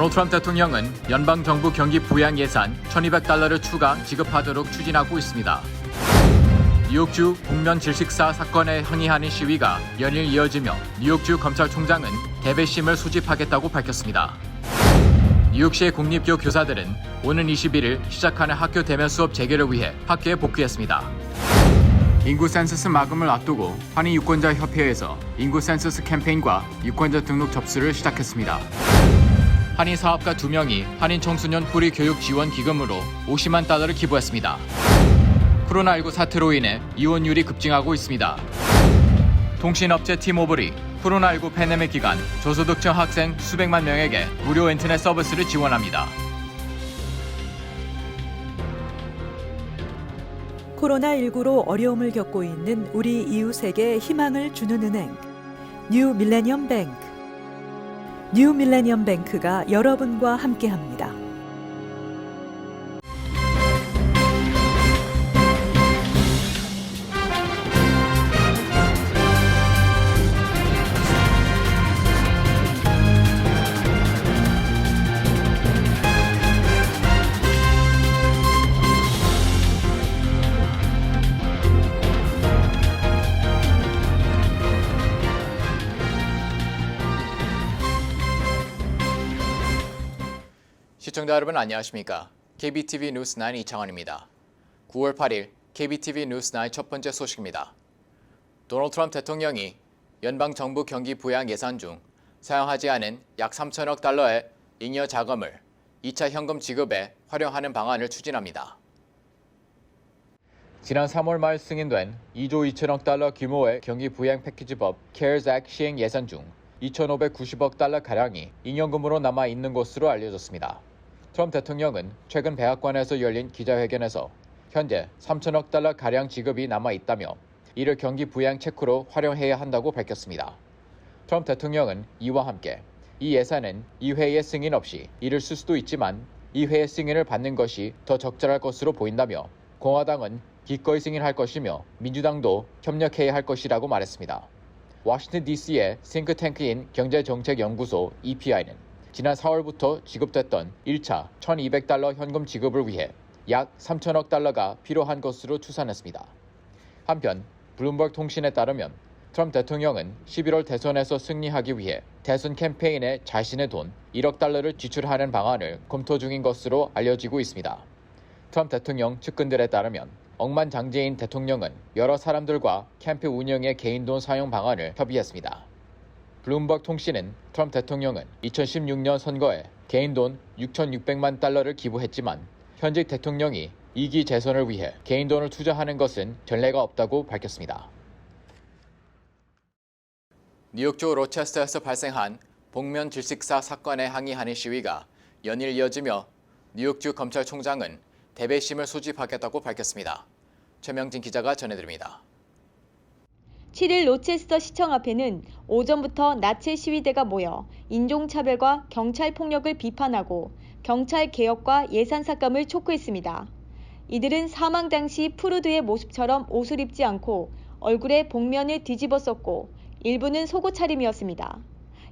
도널드 트럼프 대통령은 연방정부 경기 부양 예산 1,200달러를 추가 지급하도록 추진하고 있습니다. 뉴욕주 복면 질식사 사건에 항의하는 시위가 연일 이어지며 뉴욕주 검찰총장은 대배심을 소집하겠다고 밝혔습니다. 뉴욕시의 국립교 교사들은 오는 21일 시작하는 학교 대면 수업 재개를 위해 학교에 복귀했습니다. 인구 센서스 마감을 앞두고 한인 유권자 협회에서 인구 센서스 캠페인과 유권자 등록 접수를 시작했습니다. 한인 사업가 2명이 한인 청소년 뿌리 교육 지원 기금으로 50만 달러를 기부했습니다. 코로나19 사태로 인해 이혼율이 급증하고 있습니다. 통신업체 티모빌이 코로나19 팬데믹 기간 저소득층 학생 수백만 명에게 무료 인터넷 서비스를 지원합니다. 코로나19로 어려움을 겪고 있는 우리 이웃에게 희망을 주는 은행, 뉴 밀레니엄 뱅크. 뉴 밀레니엄 뱅크가 여러분과 함께합니다. 시청자 여러분 안녕하십니까? KBTV 뉴스9 이창원입니다. 9월 8일 KBTV 뉴스9 첫 번째 소식입니다. 도널드 트럼프 대통령이 연방정부 경기 부양 예산 중 사용하지 않은 약 3천억 달러의 잉여 자금을 2차 현금 지급에 활용하는 방안을 추진합니다. 지난 3월 말 승인된 2조 2천억 달러 규모의 경기 부양 패키지법 CARES Act 시행 예산 중 2,590억 달러가량이 잉여금으로 남아있는 것으로 알려졌습니다. 트럼프 대통령은 최근 백악관에서 열린 기자회견에서 현재 3천억 달러가량 지급이 남아있다며 이를 경기 부양 체크로 활용해야 한다고 밝혔습니다. 트럼프 대통령은 이와 함께 이 예산은 의회의 승인 없이 이를 쓸 수도 있지만 의회의 승인을 받는 것이 더 적절할 것으로 보인다며 공화당은 기꺼이 승인할 것이며 민주당도 협력해야 할 것이라고 말했습니다. 워싱턴 DC의 싱크탱크인 경제정책연구소 EPI는 지난 4월부터 지급됐던 1차 1,200달러 현금 지급을 위해 약 3천억 달러가 필요한 것으로 추산했습니다. 한편 블룸버그 통신에 따르면 트럼프 대통령은 11월 대선에서 승리하기 위해 대선 캠페인에 자신의 돈 1억 달러를 지출하는 방안을 검토 중인 것으로 알려지고 있습니다. 트럼프 대통령 측근들에 따르면 억만장자인 대통령은 여러 사람들과 캠페인 운영의 개인 돈 사용 방안을 협의했습니다. 블룸버그 통신은 트럼프 대통령은 2016년 선거에 개인 돈 6,600만 달러를 기부했지만 현직 대통령이 2기 재선을 위해 개인 돈을 투자하는 것은 전례가 없다고 밝혔습니다. 뉴욕주 로체스터에서 발생한 복면 질식사 사건에 항의하는 시위가 연일 이어지며 뉴욕주 검찰총장은 대배심을 소집하겠다고 밝혔습니다. 최명진 기자가 전해드립니다. 7일 로체스터 시청 앞에는 오전부터 나체 시위대가 모여 인종차별과 경찰폭력을 비판하고 경찰 개혁과 예산 삭감을 촉구했습니다. 이들은 사망 당시 프루드의 모습처럼 옷을 입지 않고 얼굴에 복면을 뒤집어 썼고 일부는 속옷 차림이었습니다.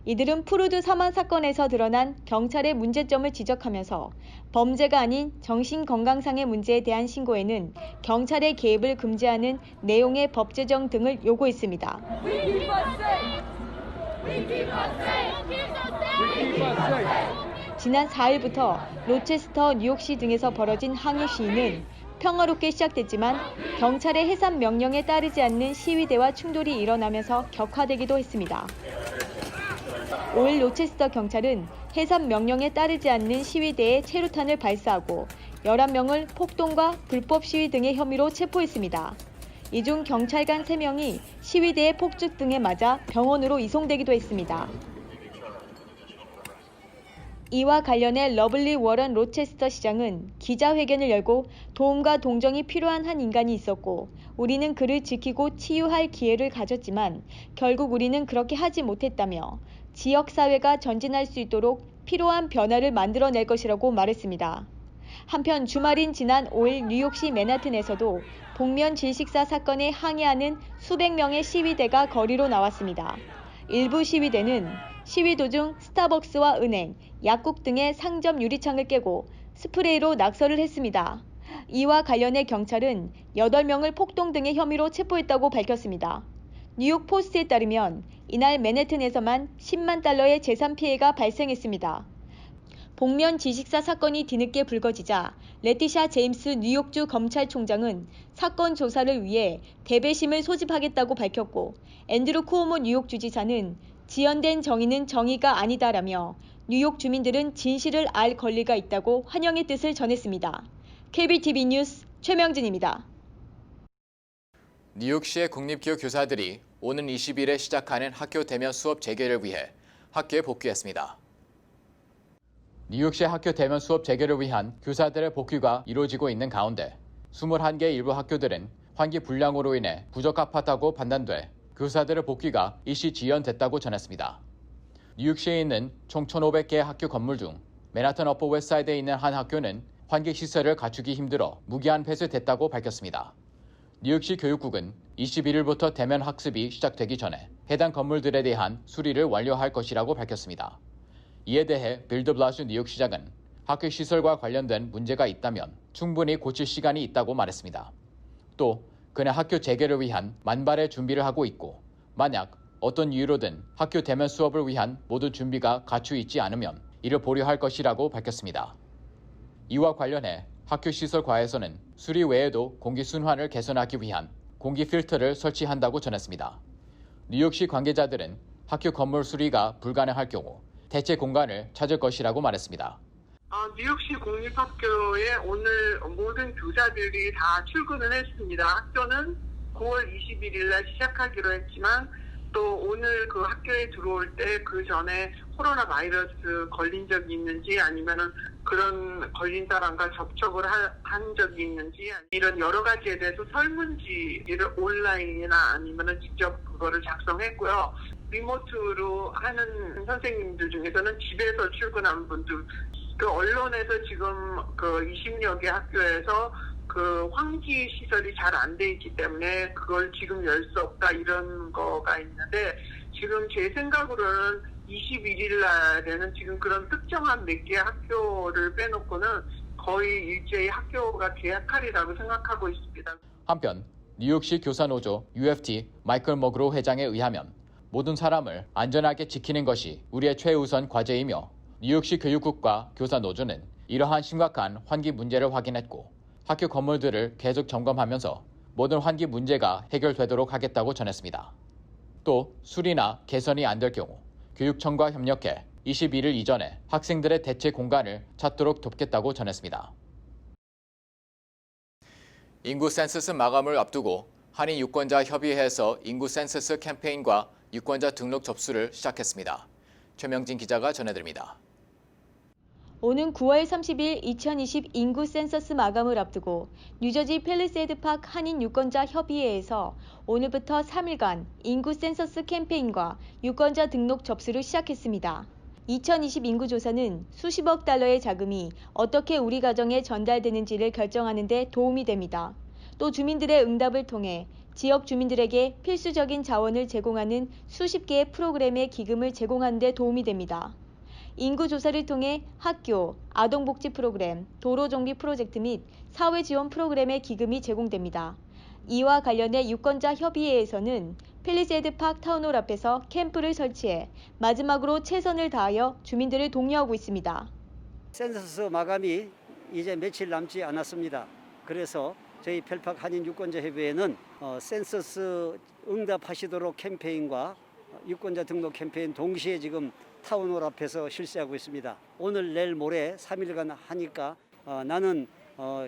이들은 프루드 사망 사건에서 드러난 경찰의 문제점을 지적하면서 범죄가 아닌 정신건강상의 문제에 대한 신고에는 경찰의 개입을 금지하는 내용의 법 제정 등을 요구했습니다. 지난 4일부터 로체스터, 뉴욕시 등에서 벌어진 항의 시위는 평화롭게 시작됐지만 경찰의 해산 명령에 따르지 않는 시위대와 충돌이 일어나면서 격화되기도 했습니다. 5일 로체스터 경찰은 해산 명령에 따르지 않는 시위대에 체류탄을 발사하고 11명을 폭동과 불법 시위 등의 혐의로 체포했습니다. 이 중 경찰관 3명이 시위대의 폭죽 등에 맞아 병원으로 이송되기도 했습니다. 이와 관련해 러블리 워런 로체스터 시장은 기자회견을 열고 도움과 동정이 필요한 한 인간이 있었고 우리는 그를 지키고 치유할 기회를 가졌지만 결국 우리는 그렇게 하지 못했다며 지역사회가 전진할 수 있도록 필요한 변화를 만들어낼 것이라고 말했습니다. 한편 주말인 지난 5일 뉴욕시 맨하튼에서도 복면 질식사 사건에 항의하는 수백 명의 시위대가 거리로 나왔습니다. 일부 시위대는 시위 도중 스타벅스와 은행, 약국 등의 상점 유리창을 깨고 스프레이로 낙서를 했습니다. 이와 관련해 경찰은 8명을 폭동 등의 혐의로 체포했다고 밝혔습니다. 뉴욕 포스트에 따르면 이날 맨해튼에서만 10만 달러의 재산 피해가 발생했습니다. 복면 지식사 사건이 뒤늦게 불거지자 레티샤 제임스 뉴욕주 검찰총장은 사건 조사를 위해 대배심을 소집하겠다고 밝혔고, 앤드루 쿠오모 뉴욕 주지사는 지연된 정의는 정의가 아니다라며 뉴욕 주민들은 진실을 알 권리가 있다고 환영의 뜻을 전했습니다. KBTV 뉴스 최명진입니다. 뉴욕시의 국립기호 교사들이 오는 20일에 시작하는 학교 대면 수업 재개를 위해 학교에 복귀했습니다. 뉴욕시 학교 대면 수업 재개를 위한 교사들의 복귀가 이루어지고 있는 가운데 21개 일부 학교들은 환기 불량으로 인해 부적합하다고 판단돼 교사들의 복귀가 일시 지연됐다고 전했습니다. 뉴욕시에 있는 총 1,500개의 학교 건물 중 맨하튼 어퍼 웨스트사이드에 있는 한 학교는 환기 시설을 갖추기 힘들어 무기한 폐쇄됐다고 밝혔습니다. 뉴욕시 교육국은 21일부터 대면 학습이 시작되기 전에 해당 건물들에 대한 수리를 완료할 것이라고 밝혔습니다. 이에 대해 빌 드 블라시오 뉴욕시장은 학교 시설과 관련된 문제가 있다면 충분히 고칠 시간이 있다고 말했습니다. 또 그는 학교 재개를 위한 만발의 준비를 하고 있고, 만약 어떤 이유로든 학교 대면 수업을 위한 모든 준비가 갖추 있지 않으면 이를 보류할 것이라고 밝혔습니다. 이와 관련해 학교 시설과에서는 수리 외에도 공기 순환을 개선하기 위한 공기 필터를 설치한다고 전했습니다. 뉴욕시 관계자들은 학교 건물 수리가 불가능할 경우 대체 공간을 찾을 것이라고 말했습니다. 뉴욕시 공립학교에 오늘 모든 교사들이 다 출근을 했습니다. 학교는 9월 21일 날 시작하기로 했지만 또 오늘 그 학교에 들어올 때 그 전에 코로나 바이러스 걸린 적이 있는지, 아니면은 그런 걸린 사람과 접촉을 한 적이 있는지, 이런 여러 가지에 대해서 설문지를 온라인이나 아니면은 직접 그거를 작성했고요. 리모트로 하는 선생님들 중에서는 집에서 출근한 분들, 그 언론에서 지금 그 20여 개 학교에서 그 환기 시설이 잘 안 돼 있기 때문에 그걸 지금 열 수 없다 이런 거가 있는데, 지금 제 생각으로는 21일 날에는 지금 그런 특정한 몇 개 학교를 빼놓고는 거의 일제히 학교가 개학하리라고 생각하고 있습니다. 한편 뉴욕시 교사노조 UFT 마이클 머그로 회장에 의하면 모든 사람을 안전하게 지키는 것이 우리의 최우선 과제이며, 뉴욕시 교육국과 교사노조는 이러한 심각한 환기 문제를 확인했고 학교 건물들을 계속 점검하면서 모든 환기 문제가 해결되도록 하겠다고 전했습니다. 또 수리나 개선이 안 될 경우 교육청과 협력해 21일 이전에 학생들의 대체 공간을 찾도록 돕겠다고 전했습니다. 인구 센서스 마감을 앞두고 한인 유권자 협의회에서 인구 센서스 캠페인과 유권자 등록 접수를 시작했습니다. 최명진 기자가 전해드립니다. 오는 9월 30일 2020 인구 센서스 마감을 앞두고 뉴저지 팰리세이드 파크 한인 유권자 협의회에서 오늘부터 3일간 인구 센서스 캠페인과 유권자 등록 접수를 시작했습니다. 2020 인구 조사는 수십억 달러의 자금이 어떻게 우리 가정에 전달되는지를 결정하는 데 도움이 됩니다. 또 주민들의 응답을 통해 지역 주민들에게 필수적인 자원을 제공하는 수십 개의 프로그램의 기금을 제공하는 데 도움이 됩니다. 인구조사를 통해 학교, 아동복지 프로그램, 도로정비 프로젝트 및 사회지원 프로그램의 기금이 제공됩니다. 이와 관련해 유권자 협의회에서는 팰리세이드 파크 타운홀 앞에서 캠프를 설치해 마지막으로 최선을 다하여 주민들을 독려하고 있습니다. 센서스 마감이 이제 며칠 남지 않았습니다. 그래서 저희 펠파크 한인 유권자협의회는 센서스 응답하시도록 캠페인과 유권자 등록 캠페인 동시에 지금 타운홀 앞에서 실시하고 있습니다. 오늘 내일 모레 3일간 하니까 나는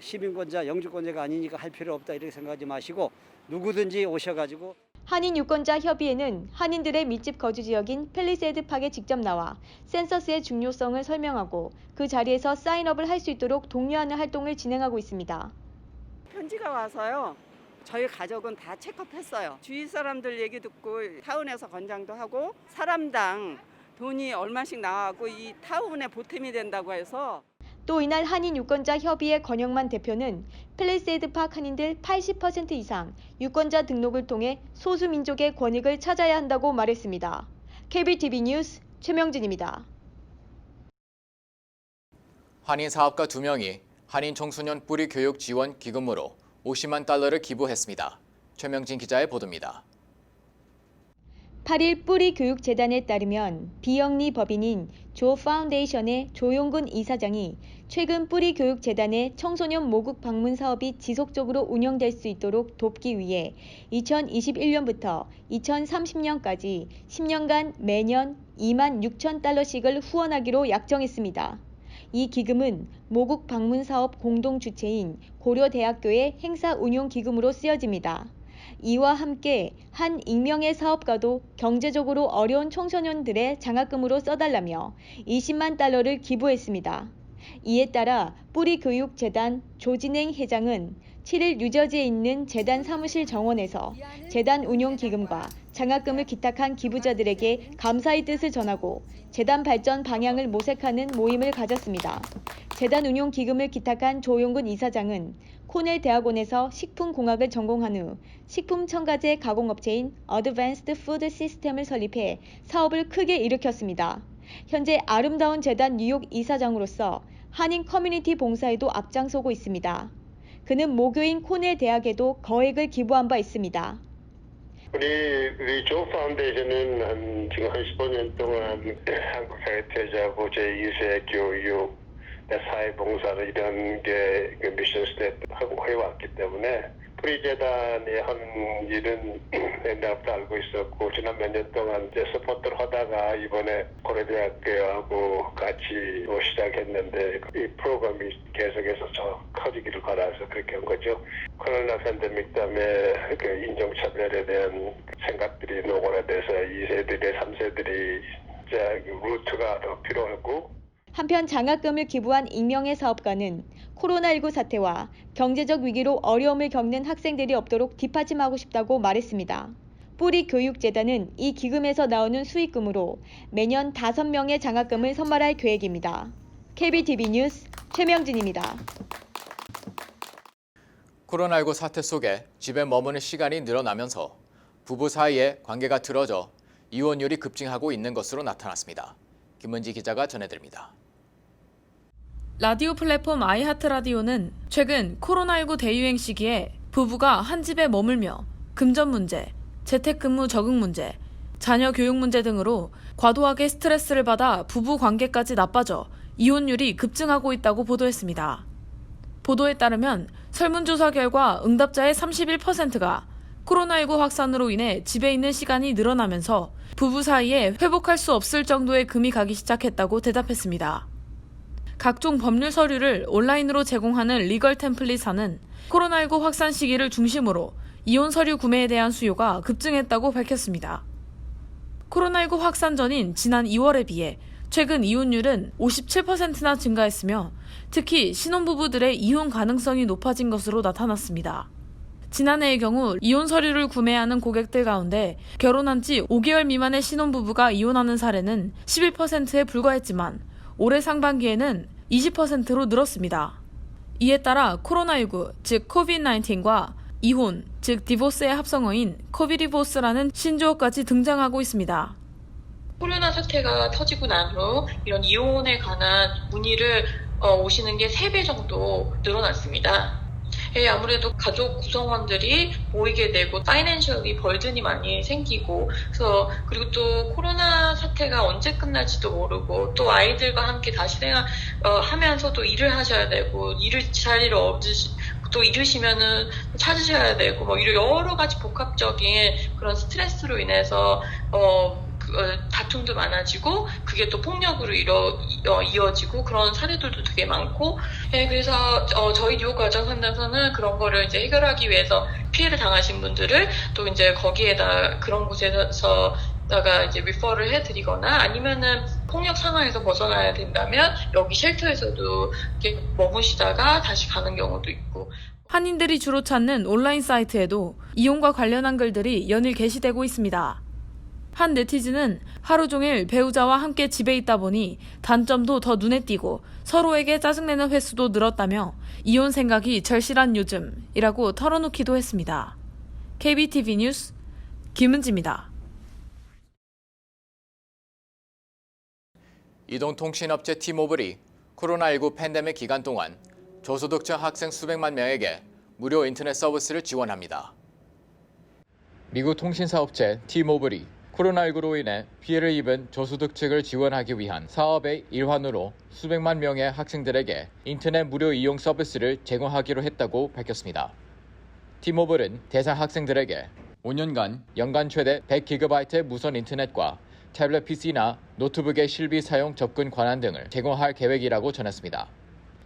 시민권자 영주권자가 아니니까 할 필요 없다 이렇게 생각하지 마시고 누구든지 오셔가지고. 한인 유권자 협의회는 한인들의 밀집 거주 지역인 팰리세이드 파크에 직접 나와 센서스의 중요성을 설명하고 그 자리에서 사인업을 할 수 있도록 독려하는 활동을 진행하고 있습니다. 편지가 와서요. 저희 가족은 다 체크업했어요. 주위 사람들 얘기 듣고 타운에서 권장도 하고 사람당 돈이 얼마씩 나가고 이 타운에 보탬이 된다고 해서. 또 이날 한인 유권자 협의회 권영만 대표는 팰리세이드 파크 한인들 80% 이상 유권자 등록을 통해 소수민족의 권익을 찾아야 한다고 말했습니다. KBTV 뉴스 최명진입니다. 한인 사업가 2명이 한인 청소년 뿌리 교육 지원 기금으로 50만 달러를 기부했습니다. 최명진 기자의 보도입니다. 8일 뿌리교육재단에 따르면 비영리 법인인 조 파운데이션의 조용근 이사장이 최근 뿌리교육재단의 청소년 모국 방문 사업이 지속적으로 운영될 수 있도록 돕기 위해 2021년부터 2030년까지 10년간 매년 2만 6천 달러씩을 후원하기로 약정했습니다. 이 기금은 모국 방문 사업 공동 주체인 고려대학교의 행사 운용 기금으로 쓰여집니다. 이와 함께 한 익명의 사업가도 경제적으로 어려운 청소년들의 장학금으로 써달라며 20만 달러를 기부했습니다. 이에 따라 뿌리교육재단 조진행 회장은 7일 뉴저지에 있는 재단 사무실 정원에서 재단 운용기금과 장학금을 기탁한 기부자들에게 감사의 뜻을 전하고 재단 발전 방향을 모색하는 모임을 가졌습니다. 재단 운용기금을 기탁한 조용근 이사장은 코넬 대학원에서 식품공학을 전공한 후 식품첨가제 가공업체인 어드밴스드 푸드 시스템을 설립해 사업을 크게 일으켰습니다. 현재 아름다운 재단 뉴욕 이사장으로서 한인 커뮤니티 봉사에도 앞장서고 있습니다. 그는 모교인 코넬 대학에도 거액을 기부한 바 있습니다. 우리 조 파운데이션은 지금 한 15년 동안 한국 사회태자고 제2세 교육, 사회봉사를 이런 게 미션 스텝하고 해왔기 때문에 뿌리재단이 한 일은 내가부터 알고 있었고 지난 몇 년 동안 이제 서포트를 하다가 이번에 고려대학교하고 같이 시작했는데 이 프로그램이 계속해서 커지기를 바라서 그렇게 한 거죠. 코로나 팬데믹 때문에 그 인종차별에 대한 생각들이 녹아내서 2세들이 3세들이 이제 루트가 더 필요하고 한편 장학금을 기부한 익명의 사업가는 코로나19 사태와 경제적 위기로 어려움을 겪는 학생들이 없도록 뒷받침하고 싶다고 말했습니다. 뿌리교육재단은 이 기금에서 나오는 수익금으로 매년 5명의 장학금을 선발할 계획입니다. KBTV 뉴스 최명진입니다. 코로나19 사태 속에 집에 머무는 시간이 늘어나면서 부부 사이의 관계가 틀어져 이혼율이 급증하고 있는 것으로 나타났습니다. 김은지 기자가 전해드립니다. 라디오 플랫폼 아이하트 라디오는 최근 코로나19 대유행 시기에 부부가 한 집에 머물며 금전 문제, 재택근무 적응 문제, 자녀 교육 문제 등으로 과도하게 스트레스를 받아 부부 관계까지 나빠져 이혼율이 급증하고 있다고 보도했습니다. 보도에 따르면 설문조사 결과 응답자의 31%가 코로나19 확산으로 인해 집에 있는 시간이 늘어나면서 부부 사이에 회복할 수 없을 정도의 금이 가기 시작했다고 대답했습니다. 각종 법률 서류를 온라인으로 제공하는 리걸 템플릿사는 코로나19 확산 시기를 중심으로 이혼 서류 구매에 대한 수요가 급증했다고 밝혔습니다. 코로나19 확산 전인 지난 2월에 비해 최근 이혼율은 57%나 증가했으며 특히 신혼부부들의 이혼 가능성이 높아진 것으로 나타났습니다. 지난해의 경우 이혼 서류를 구매하는 고객들 가운데 결혼한 지 5개월 미만의 신혼부부가 이혼하는 사례는 11%에 불과했지만 올해 상반기에는 20%로 늘었습니다. 이에 따라 코로나19, 즉 코비드-19과 이혼, 즉 디보스의 합성어인 코비디보스라는 신조어까지 등장하고 있습니다. 코로나 사태가 터지고 난 후 이런 이혼에 관한 문의를 오시는 게 3배 정도 늘어났습니다. 아무래도 가족 구성원들이 모이게 되고 파이낸셜리 벌든이 많이 생기고 그리고 또 코로나 사태가 언제 끝날지도 모르고 또 아이들과 함께 다시 하면서도 일을 하셔야 되고 자리를 또 잃으시면은 찾으셔야 되고 뭐 이런 여러 가지 복합적인 그런 스트레스로 인해서 다툼도 많아지고 그게 또 폭력으로 이어지고 그런 사례들도 되게 많고 그래서 저희 뉴욕 가정 상담소는 그런 거를 이제 해결하기 위해서 피해를 당하신 분들을 또 이제 거기에다 그런 곳에서다가 이제 리퍼를 해드리거나 아니면은 폭력 상황에서 벗어나야 된다면 여기 쉘터에서도 이렇게 머무시다가 다시 가는 경우도 있고. 한인들이 주로 찾는 온라인 사이트에도 이혼과 관련한 글들이 연일 게시되고 있습니다. 한 네티즌은 하루 종일 배우자와 함께 집에 있다 보니 단점도 더 눈에 띄고 서로에게 짜증내는 횟수도 늘었다며 이혼 생각이 절실한 요즘이라고 털어놓기도 했습니다. KBTV 뉴스 김은지입니다. 이동통신업체 T-모빌이 코로나19 팬데믹 기간 동안 저소득층 학생 수백만 명에게 무료 인터넷 서비스를 지원합니다. 미국 통신사업체 T-모빌이 코로나19로 인해 피해를 입은 저소득층을 지원하기 위한 사업의 일환으로 수백만 명의 학생들에게 인터넷 무료 이용 서비스를 제공하기로 했다고 밝혔습니다. T-모빌은 대상 학생들에게 5년간 연간 최대 100GB의 무선 인터넷과 태블릿 PC나 노트북의 실비 사용 접근 권한 등을 제공할 계획이라고 전했습니다.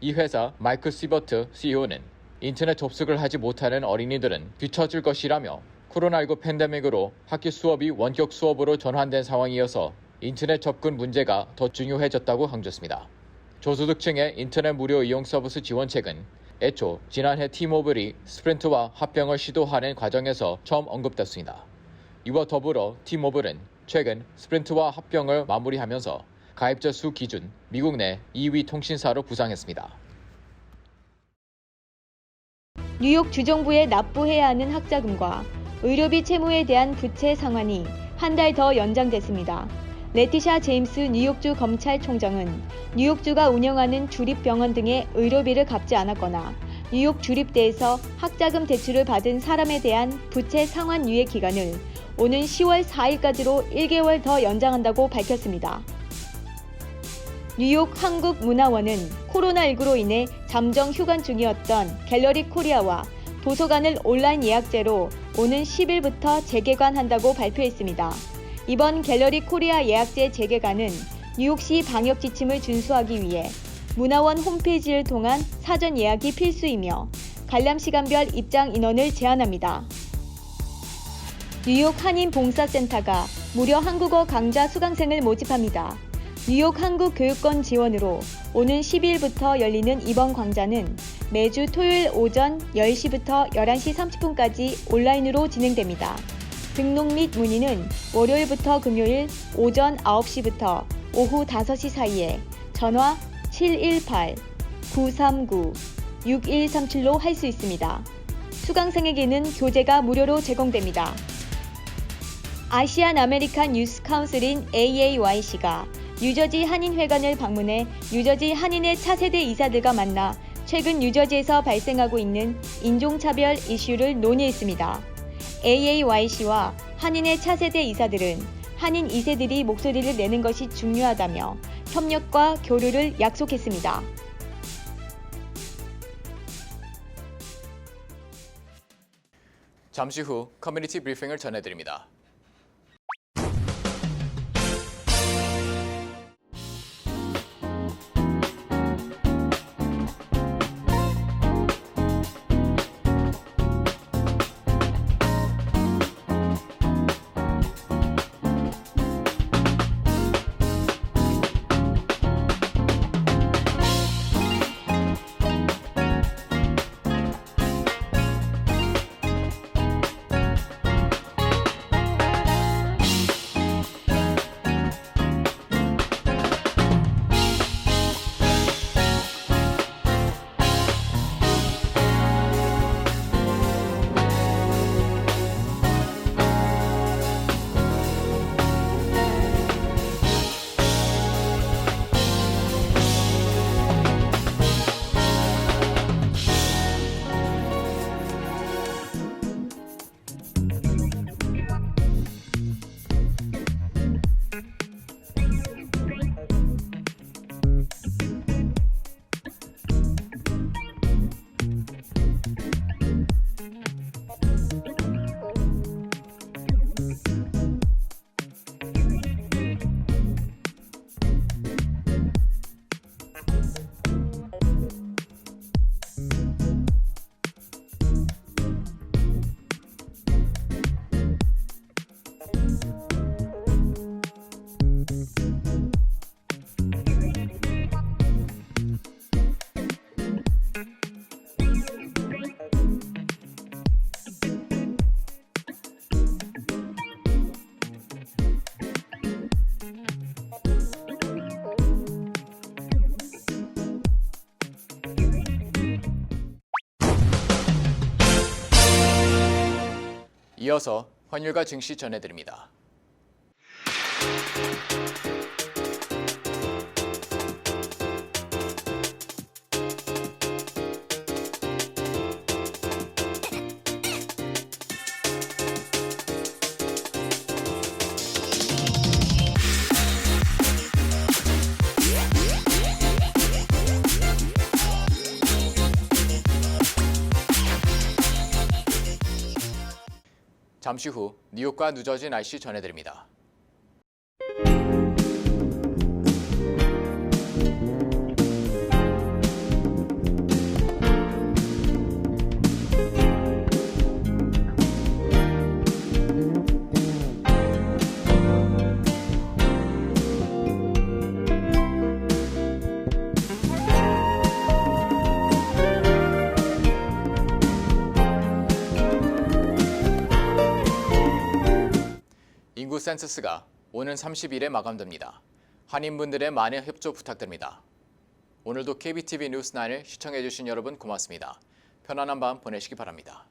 이 회사 마이크 시버트 CEO는 인터넷 접속을 하지 못하는 어린이들은 뒤처질 것이라며 코로나19 팬데믹으로 학기 수업이 원격 수업으로 전환된 상황이어서 인터넷 접근 문제가 더 중요해졌다고 강조했습니다. 저소득층의 인터넷 무료 이용 서비스 지원책은 애초 지난해 T-모빌이 스프린트와 합병을 시도하는 과정에서 처음 언급됐습니다. 이와 더불어 T-모빌은 최근 스프린트와 합병을 마무리하면서 가입자 수 기준 미국 내 2위 통신사로 부상했습니다. 뉴욕 주정부에 납부해야 하는 학자금과 의료비 채무에 대한 부채 상환이 한 달 더 연장됐습니다. 레티샤 제임스 뉴욕주 검찰총장은 뉴욕주가 운영하는 주립병원 등의 의료비를 갚지 않았거나 뉴욕 주립대에서 학자금 대출을 받은 사람에 대한 부채 상환 유예 기간을 오는 10월 4일까지로 1개월 더 연장한다고 밝혔습니다. 뉴욕 한국문화원은 코로나19로 인해 잠정 휴관 중이었던 갤러리 코리아와 도서관을 온라인 예약제로 오는 10일부터 재개관한다고 발표했습니다. 이번 갤러리 코리아 예약제 재개관은 뉴욕시 방역 지침을 준수하기 위해 문화원 홈페이지를 통한 사전 예약이 필수이며 관람 시간별 입장 인원을 제한합니다. 뉴욕 한인봉사센터가 무료 한국어 강좌 수강생을 모집합니다. 뉴욕 한국교육권 지원으로 오는 12일부터 열리는 이번 강좌는 매주 토요일 오전 10시부터 11시 30분까지 온라인으로 진행됩니다. 등록 및 문의는 월요일부터 금요일 오전 9시부터 오후 5시 사이에 전화 718-939-6137로 할 수 있습니다. 수강생에게는 교재가 무료로 제공됩니다. 아시안 아메리칸 유스 카운슬인 AAYC가 뉴저지 한인회관을 방문해 뉴저지 한인의 차세대 이사들과 만나 최근 뉴저지에서 발생하고 있는 인종차별 이슈를 논의했습니다. AAYC와 한인의 차세대 이사들은 한인 2세들이 목소리를 내는 것이 중요하다며 협력과 교류를 약속했습니다. 잠시 후 커뮤니티 브리핑을 전해드립니다. 이어서 환율과 증시 전해드립니다. 잠시 후 뉴욕과 뉴저지 날씨 전해드립니다. 인구 센서스가 오는 30일에 마감됩니다. 한인분들의 많은 협조 부탁드립니다. 오늘도 KBTV 뉴스9을 시청해주신 여러분 고맙습니다. 편안한 밤 보내시기 바랍니다.